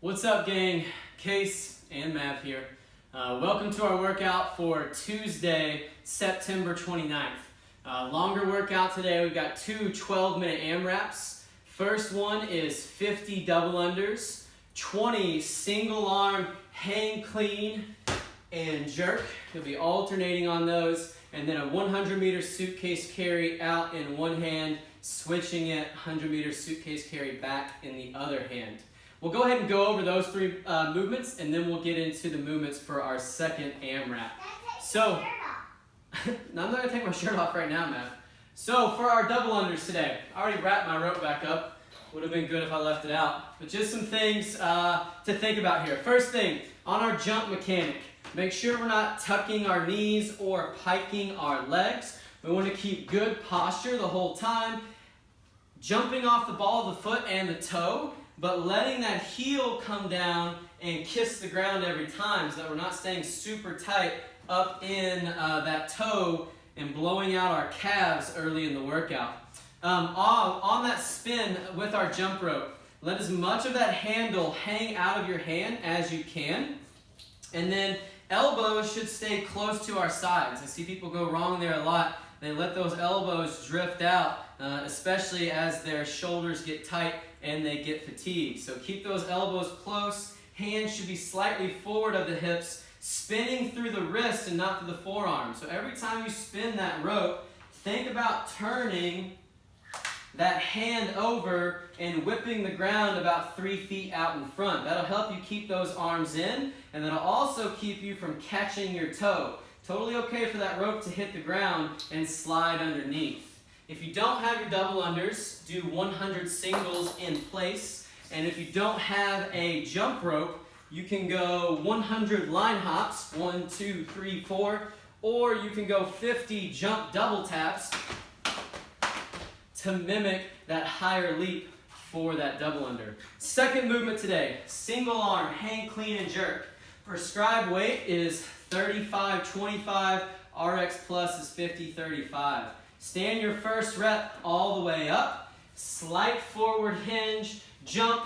What's up, gang? Case and Mav here. Welcome to our workout for Tuesday, September 29th. Longer workout today. We've got two 12-minute AMRAPs. First one is 50 double unders, 20 single arm hang clean and jerk. You'll be alternating on those, and then a 100-meter suitcase carry out in one hand, switching it 100-meter suitcase carry back in the other hand. We'll go ahead and go over those three movements, and then we'll get into the movements for our second AMRAP. So, no, I'm not going to take my shirt off right now, Matt. So, for our double unders today, I already wrapped my rope back up. Would have been good if I left it out. But just some things to think about here. First thing, on our jump mechanic, make sure we're not tucking our knees or piking our legs. We want to keep good posture the whole time, jumping off the ball of the foot and the toe, but letting that heel come down and kiss the ground every time so that we're not staying super tight up in that toe and blowing out our calves early in the workout. On that spin with our jump rope, let as much of that handle hang out of your hand as you can. And then elbows should stay close to our sides. I see people go wrong there a lot. They let those elbows drift out, especially as their shoulders get tight and they get fatigued. So keep those elbows close. Hands should be slightly forward of the hips, spinning through the wrist and not through the forearm. So every time you spin that rope, think about turning that hand over and whipping the ground about 3 feet out in front. That'll help you keep those arms in, and that'll also keep you from catching your toe. Totally okay for that rope to hit the ground and slide underneath. If you don't have your double unders, do 100 singles in place. And if you don't have a jump rope, you can go 100 line hops, 1, 2, 3, 4, or you can go 50 jump double taps to mimic that higher leap for that double under. Second movement today, single arm, hang clean and jerk. Prescribed weight is 35-25, RX plus is 50-35. Stand your first rep all the way up, slight forward hinge, jump,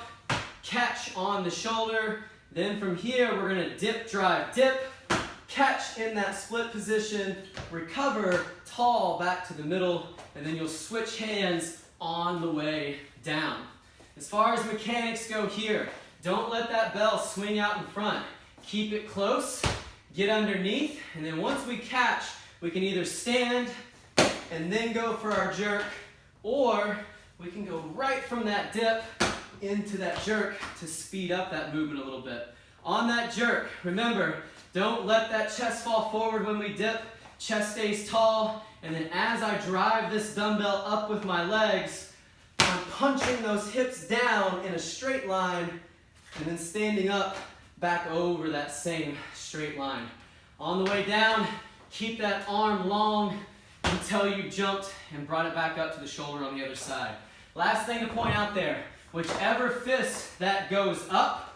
catch on the shoulder. Then from here, we're gonna dip, drive, dip, catch in that split position, recover tall back to the middle, and then you'll switch hands on the way down. As far as mechanics go here, don't let that bell swing out in front. Keep it close, get underneath, and then once we catch, we can either stand and then go for our jerk, or we can go right from that dip into that jerk to speed up that movement a little bit. On that jerk, remember, don't let that chest fall forward when we dip. Chest stays tall, and then as I drive this dumbbell up with my legs, I'm punching those hips down in a straight line, and then standing up back over that same straight line. On the way down, keep that arm long until you jumped and brought it back up to the shoulder on the other side. Last thing to point out there, whichever fist that goes up,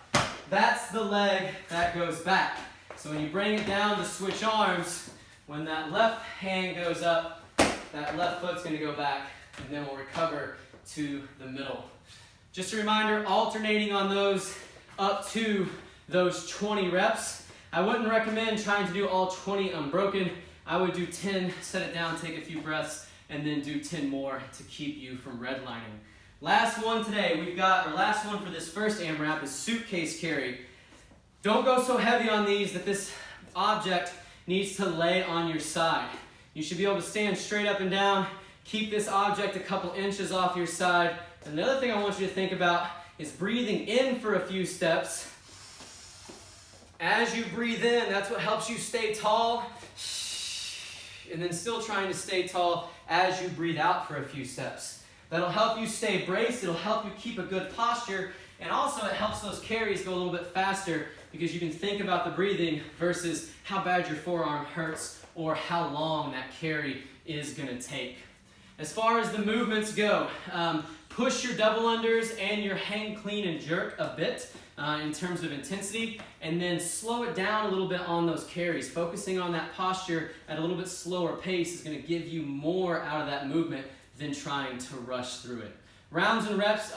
that's the leg that goes back. So when you bring it down to switch arms, when that left hand goes up, that left foot's gonna go back, and then we'll recover to the middle. Just a reminder, alternating on those up to those 20 reps. I wouldn't recommend trying to do all 20 unbroken. I would do 10, set it down, take a few breaths, and then do 10 more to keep you from redlining. Last one today, last one for this first AMRAP is suitcase carry. Don't go so heavy on these that this object needs to lay on your side. You should be able to stand straight up and down, keep this object a couple inches off your side. And the other thing I want you to think about is breathing in for a few steps. As you breathe in, that's what helps you stay tall. And then still trying to stay tall as you breathe out for a few steps. That'll help you stay braced, it'll help you keep a good posture, and also it helps those carries go a little bit faster because you can think about the breathing versus how bad your forearm hurts or how long that carry is gonna take. As far as the movements go, push your double unders and your hang clean and jerk a bit in terms of intensity, and then slow it down a little bit on those carries. Focusing on that posture at a little bit slower pace is going to give you more out of that movement than trying to rush through it. Rounds and reps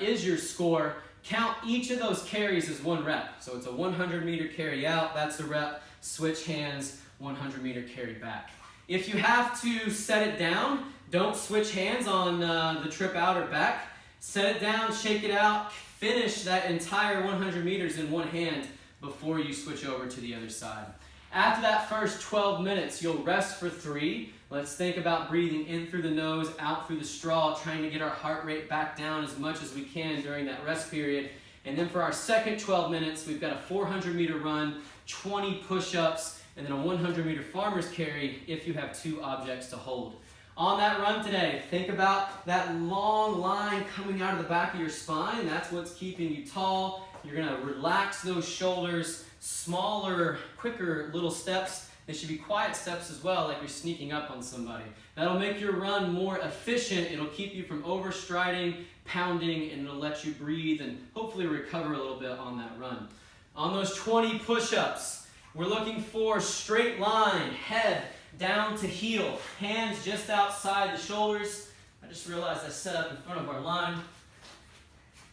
is your score count each of those carries as 1 rep. So it's a 100-meter carry out, that's a rep. Switch hands, 100-meter carry back. If you have to set it down, don't switch hands on the trip out or back. Set it down, shake it out, finish that entire 100 meters in one hand before you switch over to the other side. After that first 12 minutes, you'll rest for 3. Let's think about breathing in through the nose, out through the straw, trying to get our heart rate back down as much as we can during that rest period. And then for our second 12 minutes, we've got a 400-meter run, 20 push-ups, and then a 100-meter farmer's carry if you have 2 objects to hold. On that run today, think about that long line coming out of the back of your spine. That's what's keeping you tall. You're going to relax those shoulders, smaller, quicker little steps. They should be quiet steps as well, like you're sneaking up on somebody. That'll make your run more efficient. It'll keep you from overstriding, pounding, and it'll let you breathe and hopefully recover a little bit on that run. On those 20 push-ups, we're looking for straight line, head down to heel, hands just outside the shoulders. I just realized I set up in front of our line.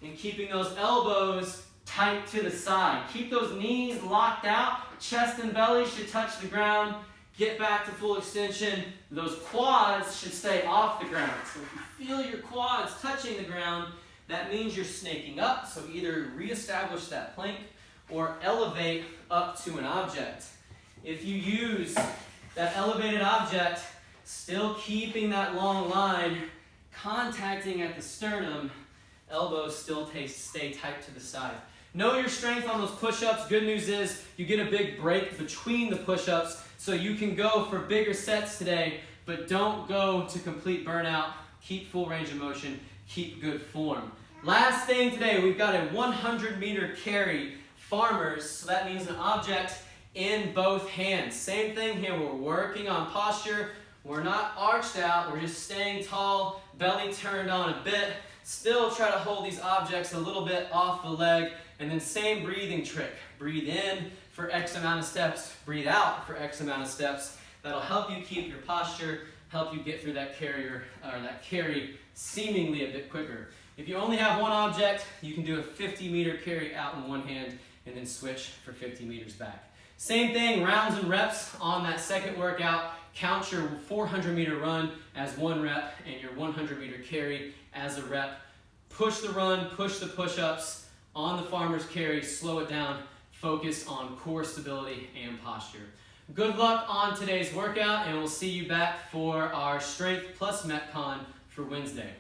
And keeping those elbows tight to the side. Keep those knees locked out. Chest and belly should touch the ground. Get back to full extension. Those quads should stay off the ground. So if you feel your quads touching the ground, that means you're snaking up. So either reestablish that plank or elevate up to an object. If you use that elevated object, still keeping that long line, contacting at the sternum, elbows still stay tight to the side. Know your strength on those push-ups. Good news is you get a big break between the push-ups, so you can go for bigger sets today, but don't go to complete burnout. Keep full range of motion. Keep good form. Last thing today, we've got a 100-meter carry farmers, so that means an object in both hands. Same thing here, we're working on posture. We're not arched out, we're just staying tall, belly turned on a bit. Still try to hold these objects a little bit off the leg, and then same breathing trick. Breathe in for X amount of steps, breathe out for X amount of steps. That'll help you keep your posture, help you get through that carry seemingly a bit quicker. If you only have one object, you can do a 50-meter carry out in one hand and then switch for 50 meters back. Same thing, rounds and reps on that second workout. Count your 400-meter run as 1 rep and your 100-meter carry as a rep. Push the run, push the push-ups. On the farmer's carry, slow it down. Focus on core stability and posture. Good luck on today's workout, and we'll see you back for our Strength plus Metcon for Wednesday.